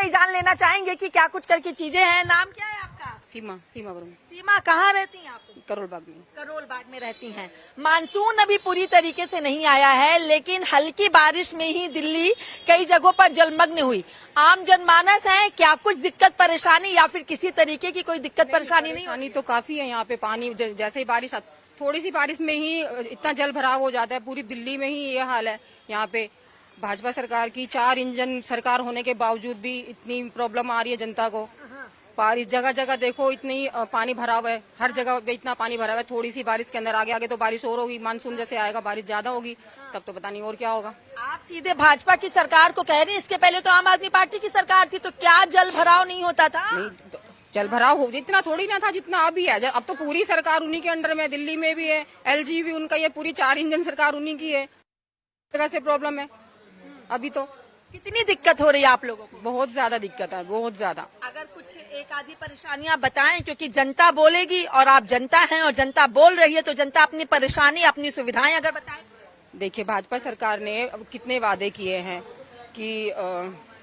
से ही जान लेना चाहेंगे कि क्या कुछ करके चीजें हैं। नाम क्या है आपका? सीमा वर्मा। सीमा, कहाँ रहती हैं आप? करोल बाग में। करोल बाग में रहती हैं। मानसून अभी पूरी तरीके से नहीं आया है, लेकिन हल्की बारिश में ही दिल्ली कई जगहों पर जलमग्न हुई। आम जनमानस है, क्या कुछ दिक्कत परेशानी या फिर किसी तरीके की कोई दिक्कत परेशानी नहीं? पानी तो काफी है यहाँ पे। पानी जैसे ही बारिश थोड़ी सी बारिश में ही इतना जल भराव हो जाता है। पूरी दिल्ली में ही ये हाल है। यहाँ पे भाजपा सरकार की 4 इंजन सरकार होने के बावजूद भी इतनी प्रॉब्लम आ रही है जनता को। बारिश जगह जगह देखो इतनी पानी भरा हुआ है, हर जगह पे इतना पानी भरा हुआ है। थोड़ी सी बारिश के अंदर आगे तो बारिश और होगी, मानसून जैसे आएगा बारिश ज्यादा होगी, तब तो पता नहीं और क्या होगा। आप सीधे भाजपा की सरकार को कह रही हैं, इसके पहले तो आम आदमी पार्टी की सरकार थी, तो क्या जल भराव नहीं होता था? नहीं, जल भराव हो इतना थोड़ी ना था जितना अभी है। अब तो पूरी सरकार उन्हीं के अंडर में, दिल्ली में भी है, LG भी उनका, ये पूरी 4 इंजन सरकार उन्हीं की है। जगह से प्रॉब्लम है अभी तो। कितनी दिक्कत हो रही है आप लोगों को? बहुत ज्यादा दिक्कत है, बहुत ज्यादा। अगर कुछ एक आधी परेशानियां बताएं, क्योंकि जनता बोलेगी और आप जनता हैं और जनता बोल रही है, तो जनता अपनी परेशानी अपनी सुविधाएं अगर बताएं। देखिए, भाजपा सरकार ने अब कितने वादे किए हैं कि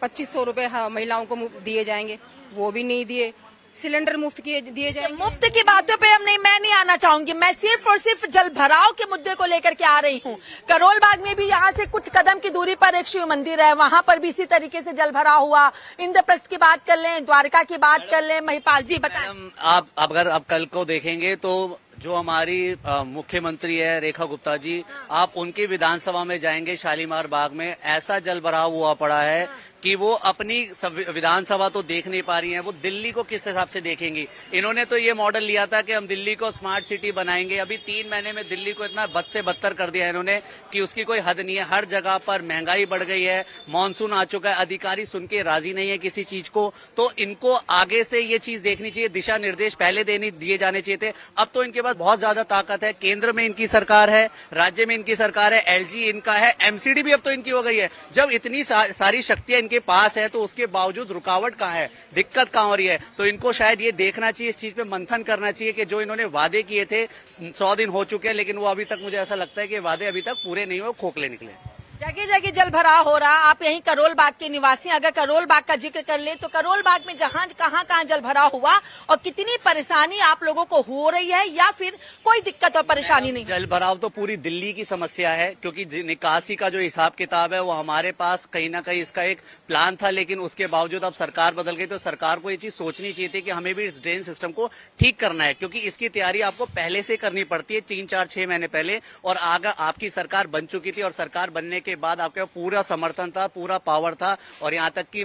2500 रुपए महिलाओं को दिए जाएंगे, वो भी नहीं दिए। सिलेंडर मुफ्त दिए जाएंगे। मुफ्त की बातों पे मैं नहीं आना चाहूंगी। मैं सिर्फ और सिर्फ जल भराव के मुद्दे को लेकर के आ रही हूँ। करोल बाग में भी यहाँ से कुछ कदम की दूरी पर एक शिव मंदिर है, वहाँ पर भी इसी तरीके से जल भराव हुआ। इंद्रप्रस्थ की बात कर लें, द्वारका की बात कर लें, महिपाल जी बताएं। आप अगर आप कल को देखेंगे तो जो हमारी मुख्यमंत्री है रेखा गुप्ता जी, आप उनकी विधानसभा में जाएंगे, शालीमार बाग में ऐसा जल भराव हुआ पड़ा है कि वो अपनी विधानसभा तो देख नहीं पा रही हैं, वो दिल्ली को किस हिसाब से देखेंगी। इन्होंने तो ये मॉडल लिया था कि हम दिल्ली को स्मार्ट सिटी बनाएंगे। अभी 3 महीने में दिल्ली को इतना बद से बदतर कर दिया इन्होंने कि उसकी कोई हद नहीं है। हर जगह पर महंगाई बढ़ गई है, मानसून आ चुका है, अधिकारी सुन के राजी नहीं है किसी चीज को। तो इनको आगे से ये चीज देखनी चाहिए, दिशा निर्देश पहले दिए जाने चाहिए थे। अब तो इनके पास बहुत ज्यादा ताकत है, केंद्र में इनकी सरकार है, राज्य में इनकी सरकार है, LG इनका है, MCD भी अब तो इनकी हो गई है। जब इतनी सारी शक्तियां के पास है तो उसके बावजूद रुकावट कहाँ है, दिक्कत कहाँ हो रही है? तो इनको शायद ये देखना चाहिए, इस चीज पे मंथन करना चाहिए कि जो इन्होंने वादे किए थे 100 दिन हो चुके हैं, लेकिन वो अभी तक, मुझे ऐसा लगता है कि वादे अभी तक पूरे नहीं हुए, खोखले निकले। जगह जगह जल भराव हो रहा। आप यहीं करोल बाग के निवासी, अगर करोल बाग का जिक्र कर ले तो करोल बाग में जहां कहां जल भराव हुआ और कितनी परेशानी आप लोगों को हो रही है, या फिर कोई दिक्कत और परेशानी नहीं? जल भराव तो पूरी दिल्ली की समस्या है, क्योंकि निकासी का जो हिसाब किताब है वो हमारे पास कहीं ना कहीं इसका एक प्लान था, लेकिन उसके बावजूद अब सरकार बदल गई। तो सरकार को ये चीज सोचनी चाहिए थी कि हमें भी इस ड्रेन सिस्टम को ठीक करना है, क्योंकि इसकी तैयारी आपको पहले से करनी पड़ती है, 3, 4, 6 महीने पहले। और आगे आपकी सरकार बन चुकी थी और सरकार बनने के बाद आपके पूरा समर्थन था, पूरा पावर था, और यहाँ तक कि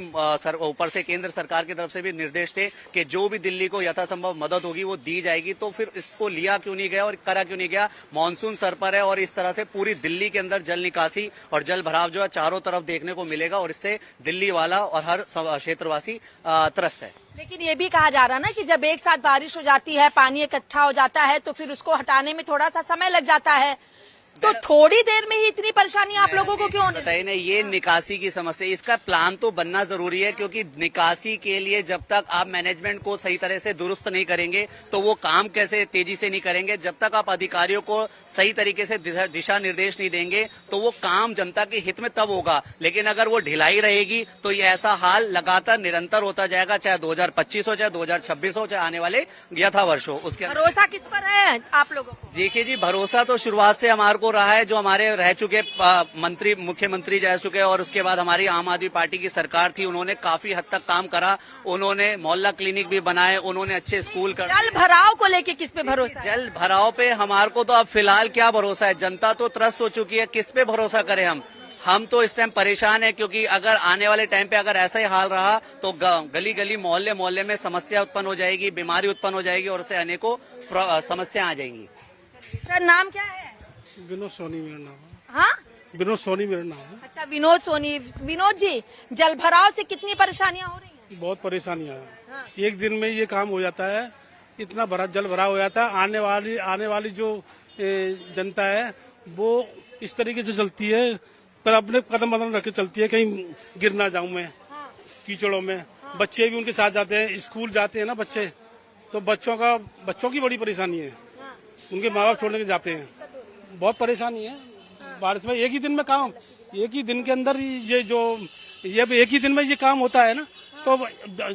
ऊपर से केंद्र सरकार की तरफ से भी निर्देश थे कि जो भी दिल्ली को यथासंभव मदद होगी वो दी जाएगी। तो फिर इसको लिया क्यों नहीं गया और करा क्यों नहीं गया? मानसून सर पर है और इस तरह से पूरी दिल्ली के अंदर जल निकासी और जल भराव जो है चारों तरफ देखने को मिलेगा, और इससे दिल्ली वाला और हर क्षेत्रवासी त्रस्त है। लेकिन ये भी कहा जा रहा है ना कि जब एक साथ बारिश हो जाती है, पानी इकट्ठा हो जाता है, तो फिर उसको हटाने में थोड़ा सा समय लग जाता है। तो थोड़ी देर में ही इतनी परेशानी आप लोगों को क्यों? बताइए ना, ये निकासी की समस्या, इसका प्लान तो बनना जरूरी है, क्योंकि निकासी के लिए जब तक आप मैनेजमेंट को सही तरह से दुरुस्त नहीं करेंगे तो वो काम कैसे तेजी से नहीं करेंगे। जब तक आप अधिकारियों को सही तरीके से दिशा निर्देश नहीं देंगे तो वो काम जनता के हित में तब होगा। लेकिन अगर वो ढिलाई रहेगी तो ये ऐसा हाल लगातार निरंतर होता जाएगा, चाहे 2025 हो, चाहे 2026 हो, चाहे आने वाले यथा वर्ष हो। उसके भरोसा किस पर है आप लोगों को? देखिए जी, भरोसा तो शुरुआत से हमारे को रहा है, जो हमारे रह चुके मंत्री, मुख्यमंत्री रह चुके, और उसके बाद हमारी आम आदमी पार्टी की सरकार थी, उन्होंने काफी हद तक काम करा। उन्होंने मोहल्ला क्लिनिक भी बनाए, उन्होंने अच्छे स्कूल कर। जल भराव को लेके किस पे भरोसा? जल भराव पे हमारे को तो अब फिलहाल क्या भरोसा है? जनता तो त्रस्त हो चुकी है, किस पे भरोसा करें हम तो इस टाइम परेशान है, क्योंकि अगर आने वाले टाइम पे अगर ऐसा ही हाल रहा तो गली गली मोहल्ले मोहल्ले में समस्या उत्पन्न हो जाएगी, बीमारी उत्पन्न हो जाएगी, और उससे अनेकों समस्या आ जाएंगी। सर, नाम क्या है? विनोद सोनी मेरा नाम है। हाँ, विनोद सोनी मेरा नाम है। अच्छा, विनोद सोनी। विनोद जी, जल भराव से कितनी परेशानियां हो रही हैं? बहुत परेशानियां हैं। हाँ। एक दिन में ये काम हो जाता है, इतना भरा जल भरा हो जाता है। आने वाली जो जनता है वो इस तरीके से चलती है, पर अपने कदम रख के चलती है, कहीं गिर ना जाऊं मैं। हाँ। कीचड़ों में। हाँ। बच्चे भी उनके साथ जाते हैं, स्कूल जाते हैं ना बच्चे, तो बच्चों की बड़ी परेशानी है। हाँ। उनके माँ बाप छोड़ने के जाते हैं, बहुत परेशानी है। बारिश में एक ही दिन में काम, एक ही दिन के अंदर ये एक ही दिन में ये काम होता है ना, तो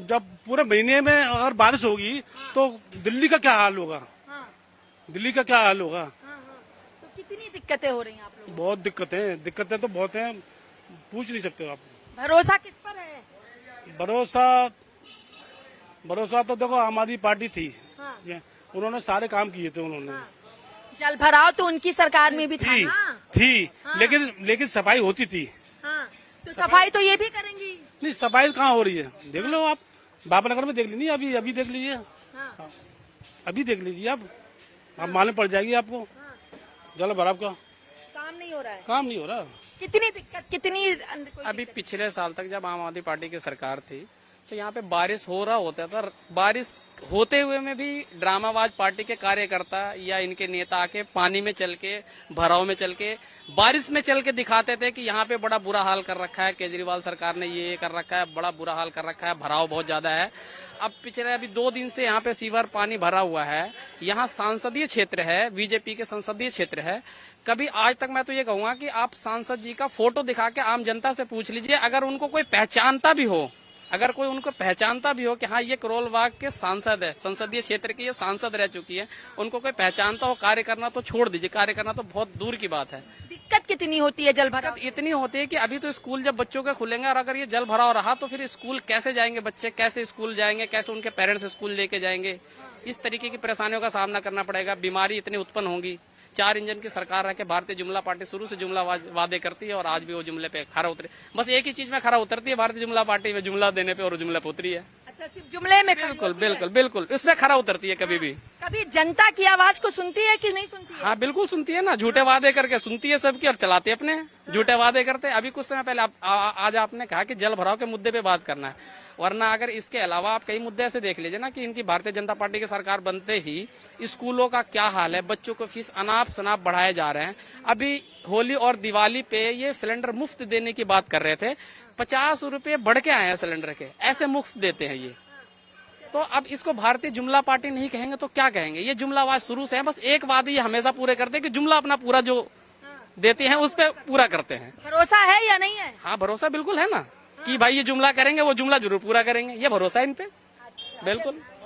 जब पूरे महीने में अगर बारिश होगी तो दिल्ली का क्या हाल होगा, हाँ, दिल्ली का क्या हाल होगा। तो कितनी दिक्कतें हो रही हैं आप लोगों बहुत दिक्कतें तो बहुत हैं, पूछ नहीं सकते हो आप। को? भरोसा किस पर है? भरोसा तो देखो हमारी पार्टी थी, हाँ। उन्होंने सारे काम किए थे उन्होंने। जल भराव तो उनकी सरकार में भी था थी ना। थी लेकिन सफाई होती थी। हाँ, तो सफाई तो ये भी करेंगी। नहीं, सफाई कहाँ हो रही है, देख लो आप, बाबा नगर में देख लीजिए, अभी देख लीजिए, हाँ, अभी देख लीजिए आप मालूम पड़ जाएगी आपको। जल भराव का काम नहीं हो रहा है। काम नहीं हो रहा। कितनी दिक्कत, कितनी कोई अभी दिक्कत? पिछले साल तक जब आम आदमी पार्टी की सरकार थी तो यहाँ पे बारिश हो रहा होता था, बारिश होते हुए में भी ड्रामाबाज पार्टी के कार्यकर्ता या इनके नेता आके पानी में चल के, भराव में चल के, बारिश में चल के दिखाते थे कि यहाँ पे बड़ा बुरा हाल कर रखा है, केजरीवाल सरकार ने ये कर रखा है, बड़ा बुरा हाल कर रखा है, भराव बहुत ज्यादा है। अब पिछले अभी 2 दिन से यहाँ पे सीवर पानी भरा हुआ है। यहाँ सांसदीय क्षेत्र है, बीजेपी के संसदीय क्षेत्र है। कभी आज तक मैं तो ये कहूंगा कि आप सांसद जी का फोटो दिखा के आम जनता से पूछ लीजिए, अगर उनको कोई पहचानता भी हो, अगर कोई उनको पहचानता भी हो कि हाँ ये करोल बाग के सांसद है, संसदीय क्षेत्र की ये सांसद रह चुकी है, उनको कोई पहचानता हो, कार्य करना तो छोड़ दीजिए, कार्य करना तो बहुत दूर की बात है। दिक्कत कितनी होती है जल भराव? इतनी होती है कि अभी तो स्कूल जब बच्चों के खुलेंगे और अगर ये जल भराव रहा तो फिर स्कूल कैसे जाएंगे बच्चे, कैसे स्कूल जाएंगे, कैसे उनके पेरेंट्स स्कूल लेके जाएंगे, इस तरीके की परेशानियों का सामना करना पड़ेगा। बीमारी इतनी उत्पन्न होगी। 4 इंजन की सरकार रह के भारतीय जुमला पार्टी शुरू से जुमला वादे करती है और आज भी वो जुमले पे खरा उतरे। बस एक ही चीज में खरा उतरती है भारतीय जुमला पार्टी में, जुमला देने पे और जुमले पे उतरी है। अच्छा, सिर्फ जुमले में खड़ी बिल्कुल होती है। बिल्कुल बिल्कुल, इसमें खरा उतरती है कभी भी। कभी जनता की आवाज को सुनती है कि नहीं सुनती है? हाँ बिल्कुल सुनती है ना, झूठे वादे करके सुनती है सबकी और चलाते अपने हैं। झूठे वादे करते हैं। अभी कुछ समय पहले आज आपने कहा कि जल भराव के मुद्दे पे बात करना है, वरना अगर इसके अलावा आप कई मुद्दे ऐसे देख लीजिए ना कि इनकी भारतीय जनता पार्टी की सरकार बनते ही स्कूलों का क्या हाल है, बच्चों को फीस अनाप शनाप बढ़ाए जा रहे हैं। अभी होली और दिवाली पे ये सिलेंडर मुफ्त देने की बात कर रहे थे, 50 रुपए बढ़ के आए हैं सिलेंडर के, ऐसे मुफ्त देते हैं ये। तो अब इसको भारतीय जुमला पार्टी नहीं कहेंगे तो क्या कहेंगे? ये जुमलाबाज शुरू से है, बस एक वादे ये हमेशा पूरे करते हैं कि जुमला अपना पूरा जो देते हैं उस पर पूरा करते हैं। भरोसा है या नहीं है? हाँ भरोसा बिल्कुल है ना कि भाई ये जुमला करेंगे, वो जुमला जरूर पूरा करेंगे, ये भरोसा है इन पे बिल्कुल।